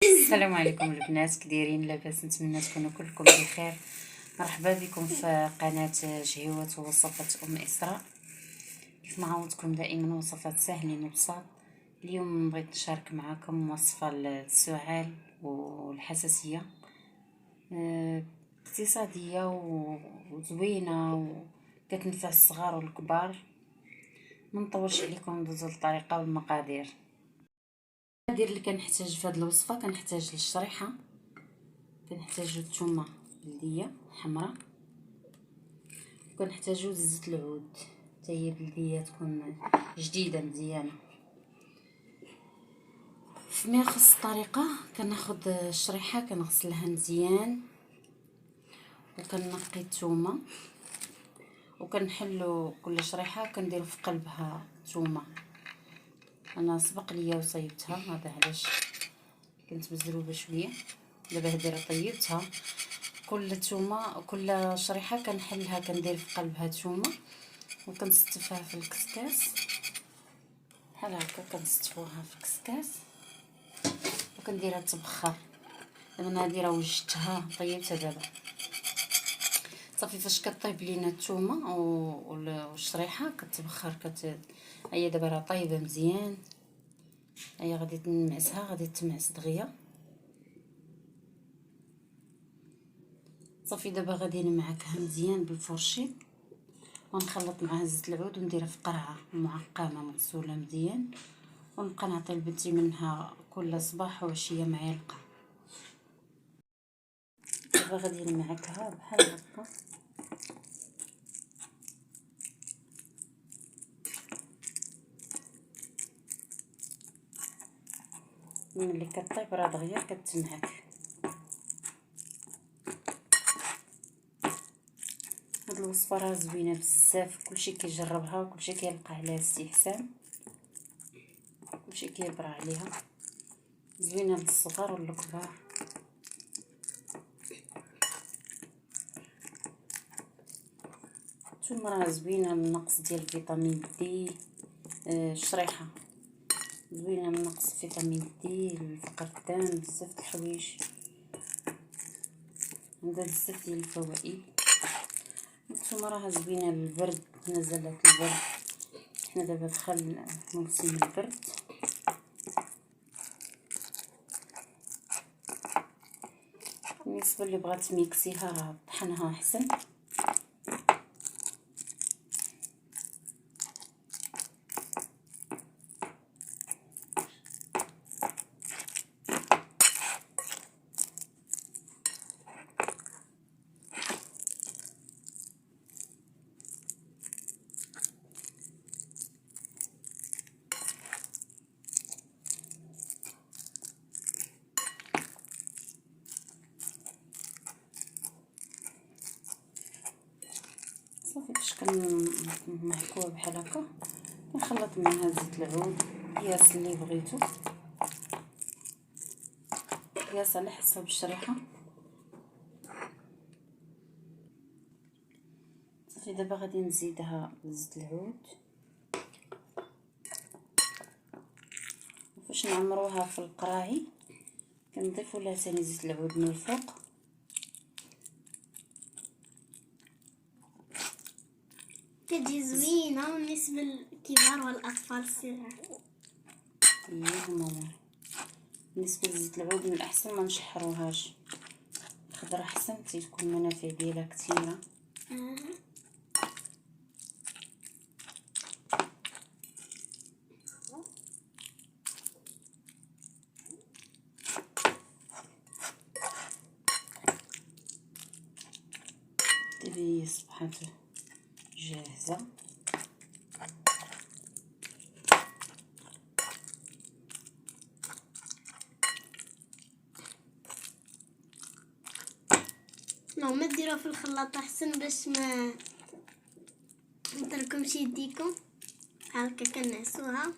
السلام عليكم البنات، كدايرين؟ لاباس؟ نتمنى تكونوا كلكم بخير. مرحبا بكم في قناه شهيوات ووصفات اسراء. كيف ما عودتكم دائما وصفات سهلين وبساط. اليوم بغيت نشارك معكم وصفه للسعال والحساسيه، اقتصاديه وزوينه وكتنفع الصغار والكبار. ما نطولش عليكم، ندوزو للطريقه والمقادير. المقادير اللي كنحتاج في هذه الوصفه: كنحتاج الشريحه، كنحتاجو الثومه بلديه حمراء، وكنحتاجو زيت العود حتى هي بلديه تكون جديده مزيانه. فيما يخص الطريقه، كناخذ الشريحه كنغسلها مزيان وكنقي الثومه وكنحلو كل شريحه كندير في قلبها ثومه. انا سبق ليا وصيبتها، هذا علاش كنت مزروبه شويه. دابا هادي راه طيبتها. كل ثومه كل شريحه كنحلها كندير في قلبها ثومه وكنستفها في الكسكاس بحال هكا. كنستفوها في الكسكاس وكنديرها تبخر. دابا هادي راه وجدتها طيبتها. دابا صافي فاش كطيب لينا الثومه والشريحه كتبخر هي دابا راه طايبه مزيان. هي غادي نمعسها، غادي تمعس دغيا. صافي دابا غادي نمعكها مزيان بالفرشي ونخلط معها زيت العود ونديرها في قرعه معقمه مغسوله مزيان، ونبقى نعطي لبنتي منها كل صباح وعشيه معلقه. دابا غادي نمعكها بحال هكا. ملي كطيب راه دغيا كتمعك. هاد الوصفه راه زوينه بزاف، كلشي كيجربها وكلشي كيلقى عليها استحسان، كلشي كيبرى عليها. زوينه للصغار والكبار. ثم راه زوينه للنقص ديال فيتامين دي. الشريحه زوينه لنقص فيتامين دي، لفقر الدم، بزاف د الحوايج، عندها بزاف ديال الفوائد. ثم راه زوينه للبرد، نزلات البرد، حنا دابا دخل موسم البرد. بالنسبه اللي بغات ميكسيها راه طحنها احسن. صافي فاش كنمحكوها بحال هكا كنخلط معها زيت العود، قياس اللي بغيتو، قياس على حسب الشريحه. صافي دابا غادي نزيدها زيت العود، وفاش نعمروها في القراعي كنضيفوا لها ثاني زيت العود من الفوق. كتجي زوينه بالنسبه للكبار والاطفال الصغار. ماما بالنسبه لزيت العود من الاحسن ما نشحروهاش، خضره احسن تكون المنافع ديالها كثيره. دابا صبحات جاهزه. ما ديروها في الخلاط احسن باش ما نتركمش يديكم. هكا كنعسوها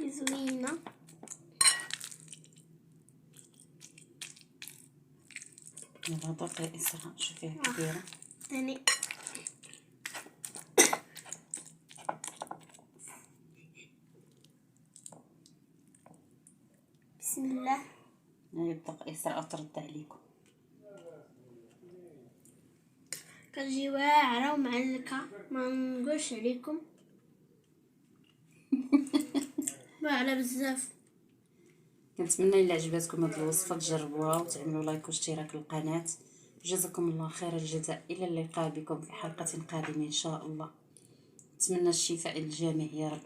زوينه. يلا دقي اسراء، شوفيها كبيره. ثاني بسم الله. يبدا يسرع ترد عليكم. كتجي واعرة ومعلكة، ما نقولش عليكم. واعرة بزاف. كنتمنى الا عجباتكم هاد الوصفه تجربوها وتعملوا لايك واشتراك للقناه. جزاكم الله خير الجزاء، الى اللقاء بكم في حلقه قادمه ان شاء الله. نتمنى الشفاء للجميع يا رب.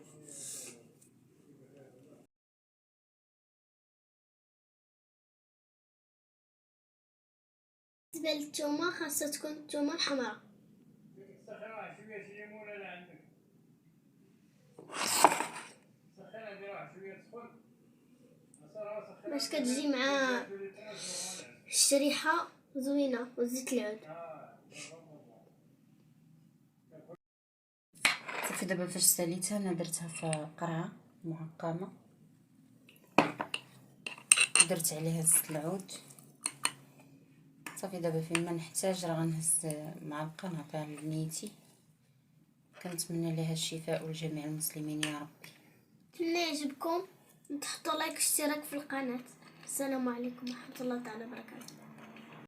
بالنسبة للثومة خاصها تكون الثومة الحمراء. باش كتجي مع الشريحة زوينة وزيت العود. صافي دابا فاش ساليتها انا درتها في قرعه معقمه، درت عليها زيت العود. صافي دابا فين ما نحتاج راه غنهز معلقه نعطيها لبنيتي. كنتمنى لها الشفاء لجميع المسلمين يا ربي. نتمنى يعجبكم، تحطوا لايك واشتراك في القناة. السلام عليكم ورحمة الله تعالى وبركاته.